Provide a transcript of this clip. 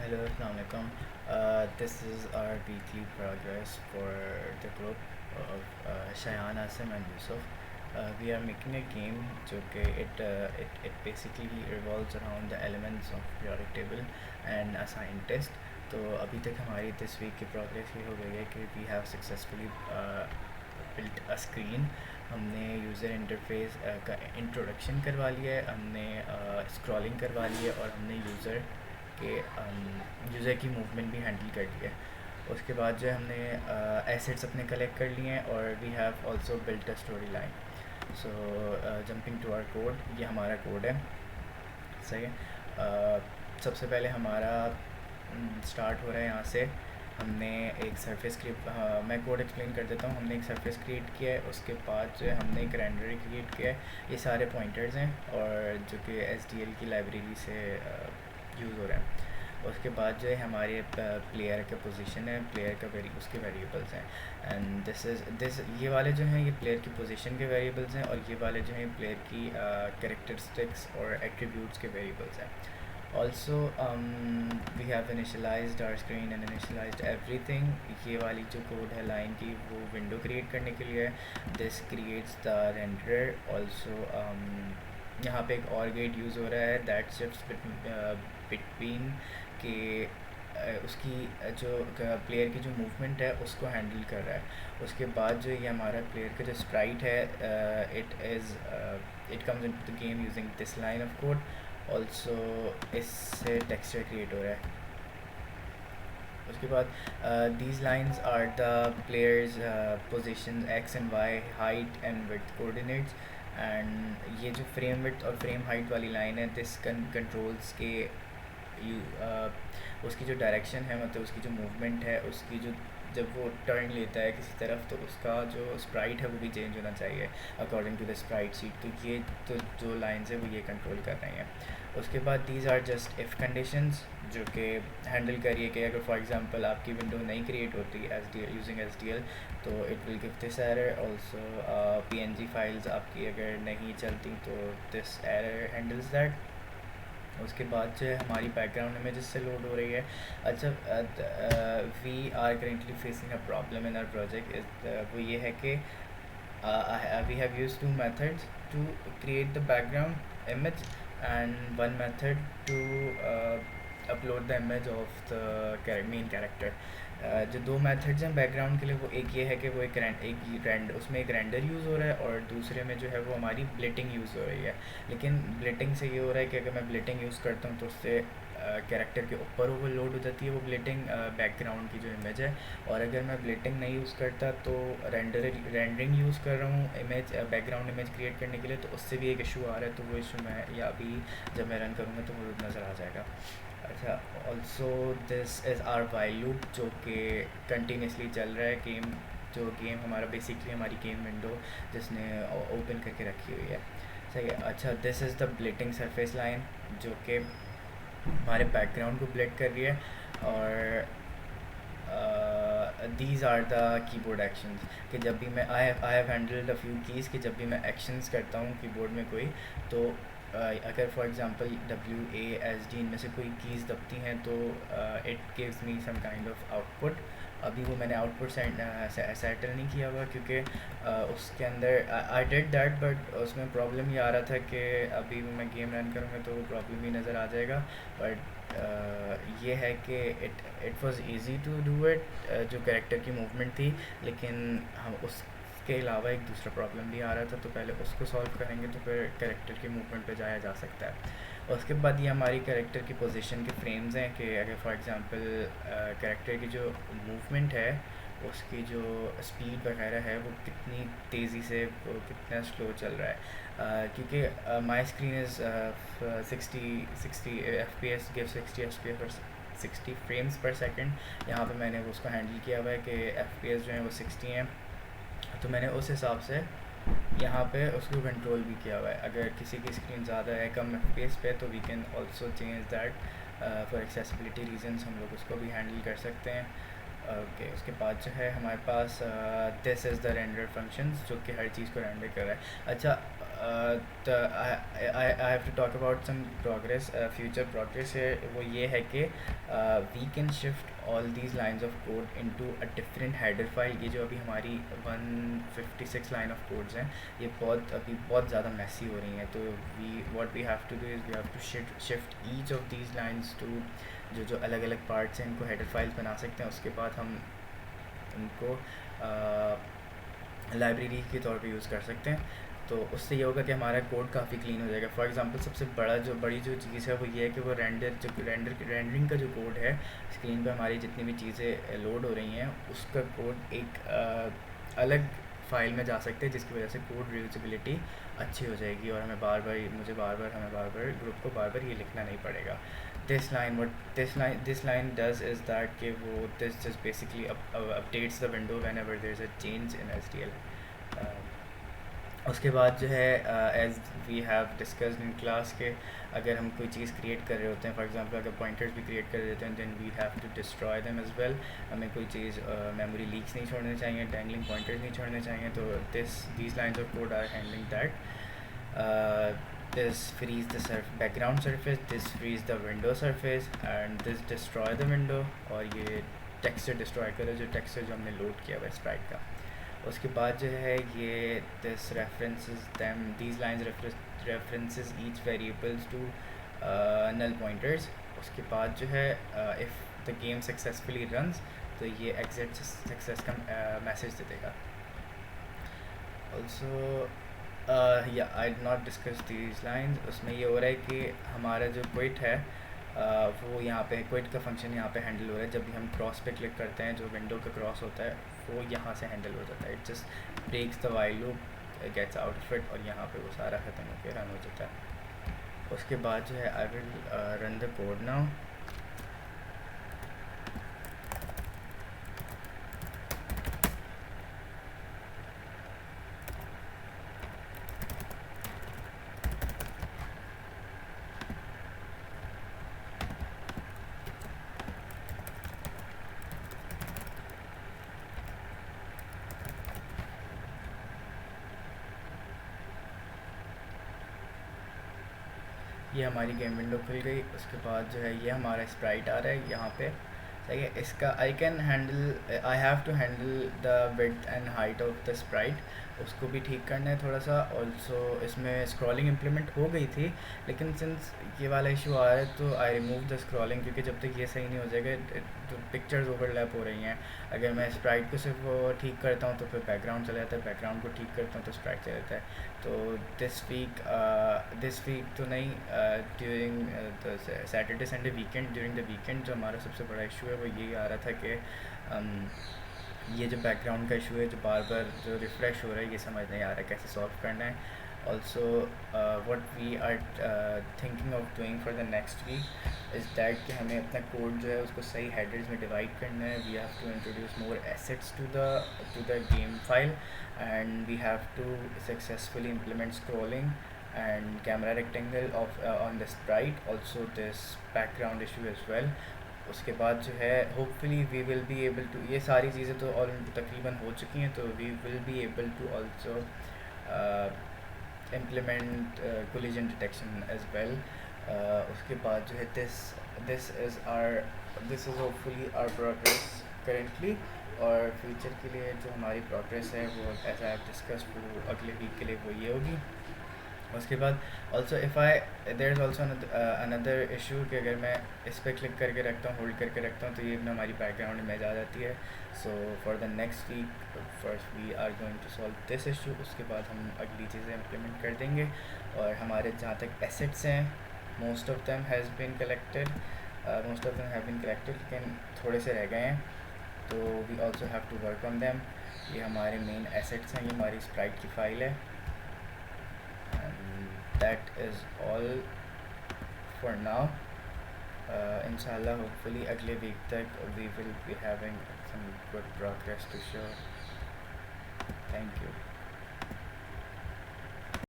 Hello, Assalamualaikum. This is our weekly progress for the group of Shayan, Asim, and Yusuf. We are making a game, जो कि it basically revolves around the elements of periodic table and a scientist. तो अभी तक हमारी this week की progress ये हो गई है कि we have successfully built a screen. हमने यूज़र इंटरफेस का इंट्रोडक्शन करवा लिया है, हमने स्क्रॉलिंग करवा ली है और हमने के यूज़र की मूवमेंट भी हैंडल कर ली है। उसके बाद जो है हमने एसेट्स अपने कलेक्ट कर लिए हैं और we have also built a story line. So jumping to our code, ये हमारा कोड है। सही है। सबसे पहले हमारा स्टार्ट हो रहा है यहाँ से। हमने एक सरफेस क्रिएट, मैं कोड एक्सप्लेन कर देता हूँ। हमने एक सरफेस क्रिएट किया है, उसके बाद जो है हमने एक रेंडर क्रिएट किया है। ये सारे पॉइंटर्स हैं और जो कि SDL की लाइब्रेरी से यूज़ हो रहा है। उसके बाद जो है हमारे प्लेयर का पोजीशन है, प्लेयर का उसके वेरिएबल्स हैं। एंड दिस ये वाले जो हैं ये प्लेयर की पोजीशन के वेरिएबल्स हैं और ये वाले जो हैं प्लेयर की कैरेक्टरिस्टिक्स और एट्रीब्यूट्स के वेरिएबल्स हैं। Also we have initialised our screen and initialised everything. ये वाली जो कोड है लाइन की वो विंडो क्रिएट करने के लिए है। This creates the render. Also यहाँ पे एक और गेट यूज़ हो रहा है दैट शिफ्ट्स बिटवीन के उसकी जो प्लेयर की जो मूवमेंट है उसको हैंडल कर रहा है। उसके बाद जो ये हमारा प्लेयर का जो स्प्राइट है it comes into the game using this line of code. Also इससे टेक्सचर क्रिएट हो रहा है। उसके बाद these lines are the players position x and y, height and width coordinates. And ये जो फ्रेम विड्थ और फ्रेम हाइट वाली लाइन है दिस कंट्रोल्स के उसकी जो डायरेक्शन है, मतलब उसकी जो मूवमेंट है, उसकी जो जब वो टर्न लेता है किसी तरफ तो उसका जो स्प्राइट है वो भी चेंज होना चाहिए according to the sprite sheet. तो ये तो जो लाइन्स है वो ये कंट्रोल कर रही हैं। उसके बाद these are just if conditions जो कि हैंडल करिए कि अगर फॉर एग्जांपल आपकी विंडो नहीं क्रिएट होती SDL यूजिंग SDL तो it will give this error. Also PNG files आपकी अगर नहीं चलती तो दिस एरर हैंडल्स दैट। उसके बाद जो है हमारी बैकग्राउंड इमेज से लोड हो रही है। अच्छा, we are currently facing a problem in our project. वो ये है कि we have use 2 methods to create the background image and 1 method to upload the image of the main character। जो 2 मेथड्स हैं बैकग्राउंड के लिए वो एक ये है कि वो उसमें एक रेंडर यूज़ हो रहा है और दूसरे में जो है वो हमारी ब्लिटिंग यूज़ हो रही है। लेकिन ब्लिटिंग से ये हो रहा है कि अगर मैं ब्लिटिंग यूज़ करता हूँ तो उससे कैरेक्टर के ऊपर ओवरलोड हो जाती है वो ब्लिटिंग बैकग्राउंड की जो इमेज है। और अगर मैं ब्लिटिंग नहीं यूज़ करता तो रेंडरिंग यूज़ कर रहा हूँ इमेज बैकग्राउंड इमेज क्रिएट करने के लिए, तो उससे भी एक इशू आ रहा है। तो वो इशू मैं या अभी जब मैं रन करूँगा तो वो नज़र आ जाएगा। अच्छा, also this is our while loop जो कि कंटिन्यूसली चल रहा है। गेम हमारा बेसिकली हमारी गेम विंडो जिसने ओपन करके रखी हुई है। सही है। अच्छा, this is the blitting surface line जो कि हमारे बैकग्राउंड को ब्लेड कर रही है। और these are the keyboard actions कि जब भी मैं I have handled a few keys कि जब भी मैं एक्शंस करता हूँ कीबोर्ड में कोई तो अगर फॉर एग्जांपल WASD इनमें से कोई कीज़ दबती हैं तो it gives me some kind of output. अभी वो मैंने आउटपुट सेटल नहीं किया हुआ क्योंकि उसके अंदर आई डिड दैट, बट उसमें प्रॉब्लम ये आ रहा था कि अभी वो मैं गेम रन करूँगा तो वो प्रॉब्लम ही नज़र आ जाएगा। बट ये है कि it was easy to do it, जो कैरेक्टर की मूवमेंट थी। लेकिन हम उसके अलावा एक दूसरा प्रॉब्लम भी आ रहा था, तो पहले उसको सॉल्व करेंगे तो फिर कैरेक्टर की मूवमेंट पे जाया जा सकता है। उसके बाद ये हमारी कैरेक्टर की पोजीशन के फ्रेम्स हैं कि अगर फॉर एग्जांपल कैरेक्टर की जो मूवमेंट है उसकी जो स्पीड वगैरह है वो कितनी तेज़ी से वो कितना स्लो चल रहा है। क्योंकि my screen is 60 FPS give 60 frames पर सेकंड। यहाँ पे मैंने वो उसको हैंडल किया हुआ है कि FPS जो है वो 60 हैं, तो मैंने उस हिसाब से यहाँ पे उसको कंट्रोल भी किया हुआ है। अगर किसी की स्क्रीन ज़्यादा है कम FPS पे तो we can also change that for accessibility reasons, हम लोग उसको भी हैंडल कर सकते हैं। ओके, उसके बाद जो है हमारे पास this is the render functions जो कि हर चीज़ को रेंडर कर रहा है। अच्छा, I have to talk about some progress, future progress है वो ये है कि we can shift all these lines of code into a different header file. ये जो अभी हमारी 156 लाइन ऑफ कोड्स हैं, ये अभी बहुत ज़्यादा मैसी हो रही हैं। तो we what we have to do is we have to shift each of these lines to जो जो अलग अलग पार्ट्स हैं, इनको हेडर फाइल्स बना सकते हैं। उसके बाद हम इनको लाइब्रेरी के तौर पे यूज़ कर सकते हैं। तो उससे ये होगा कि हमारा कोड काफ़ी क्लीन हो जाएगा। फॉर एग्जांपल सबसे बड़ी जो चीज़ है वो ये है कि वो रेंडरिंग का जो कोड है, स्क्रीन पे हमारी जितनी भी चीज़ें लोड हो रही हैं उसका कोड एक अलग फ़ाइल में जा सकते हैं, जिसकी वजह से कोड रीयूजेबिलिटी अच्छी हो जाएगी और हमें बार बार ग्रुप को बार बार ये लिखना नहीं पड़ेगा। This line does is that कि वो this just basically updates the window whenever there's a change in HTML. उसके बाद जो है as we have discussed in class के अगर हम कोई चीज़ क्रिएट कर रहे होते हैं, फॉर एग्जांपल अगर पॉइंटर्स भी क्रिएट कर रहे होते हैं, then we have to destroy them as well. हमें कोई चीज़ मेमोरी लीक्स नहीं छोड़ने चाहिए, डैंगलिंग पॉइंटर्स नहीं छोड़ने चाहिए। तो these lines of code are handling that. This frees the background surface, this frees the window surface, and this destroy the window। और ये टेक्सचर डिस्ट्रॉय करे जो टेक्सचर जो हमने लोड किया हुआ स्प्राइट का। उसके बाद जो है ये this references them these lines references each variables to null pointers. उसके बाद जो है if the game successfully runs तो ये एग्जिट सक्सेस का मैसेज दे देगा। ऑल्सो या I did not discuss these lines. उसमें ये हो रहा है कि हमारा जो क्विट है वो यहाँ पे क्विट का फंक्शन यहाँ पे हैंडल हो रहा है। जब भी हम क्रॉस पे क्लिक करते हैं जो विंडो का क्रॉस होता है वो यहाँ से हैंडल हो जाता है। It just breaks the while loop, gets out of it, और यहाँ पे वो सारा ख़त्म होकर रन हो जाता है। उसके बाद जो है I will run the code now. ये हमारी गेम विंडो खुल गई। उसके बाद जो है ये हमारा स्प्राइट आ रहा है यहाँ पे, सही है। इसका I have to handle the width and height of the sprite, उसको भी ठीक करना है थोड़ा सा। ऑल्सो इसमें स्क्रॉलिंग इम्प्लीमेंट हो गई थी, लेकिन सिंस ये वाला इशू आ रहा है तो आई रिमूव द स्क्रॉलिंग, क्योंकि जब तक ये सही नहीं हो जाएगा तो पिक्चर्स ओवरलैप हो रही हैं। अगर मैं स्प्राइट को सिर्फ ठीक करता हूँ तो फिर बैकग्राउंड चला जाता है, बैकग्राउंड को ठीक करता हूँ तो स्प्राइट चला जाता है। तो दिस वीक तो नहीं, during Saturday Sunday weekend, during the weekend जो हमारा सबसे बड़ा इशू है वो यही आ रहा था कि ये जो बैकग्राउंड का इशू है जो बार बार जो रिफ़्रेश हो रहा है, ये समझ नहीं आ रहा है कैसे सॉल्व करना है। Also what we are thinking of doing for the next week is that कि हमें अपना कोड जो है उसको सही हेडर्स में डिवाइड करना है। We have to introduce more assets to the game file, and we have to successfully implement scrolling and camera rectangle on the sprite, also this background issue as well। उसके बाद जो है hopefully we will be able to, ये सारी चीज़ें तो और तकरीबन हो चुकी हैं, तो we will be able to also implement collision detection as well. उसके बाद जो है this is hopefully our progress currently, और फ्यूचर के लिए जो हमारी प्रोग्रेस है वो एज आई हैव डिस्कस्ड वो अगले वीक के लिए वो ये होगी। उसके बाद also if I there is also another issue कि अगर मैं इस पर क्लिक करके रखता हूँ, होल्ड करके रखता हूँ, तो ये हमारी बैकग्राउंड इमेज आ जाती है। So for the next week first we are going to solve this issue. उसके बाद हम अगली चीज़ें इम्प्लीमेंट कर देंगे। और हमारे जहाँ तक एसेट्स हैं most of them have been collected, लेकिन थोड़े से रह गए हैं, तो we also have to work on them. ये हमारे मेन एसेट्स हैं, ये हमारी स्प्राइट की फ़ाइल है। That is all for now. Inshallah, hopefully अगले वीक तक we will be having some good progress to show. Thank you.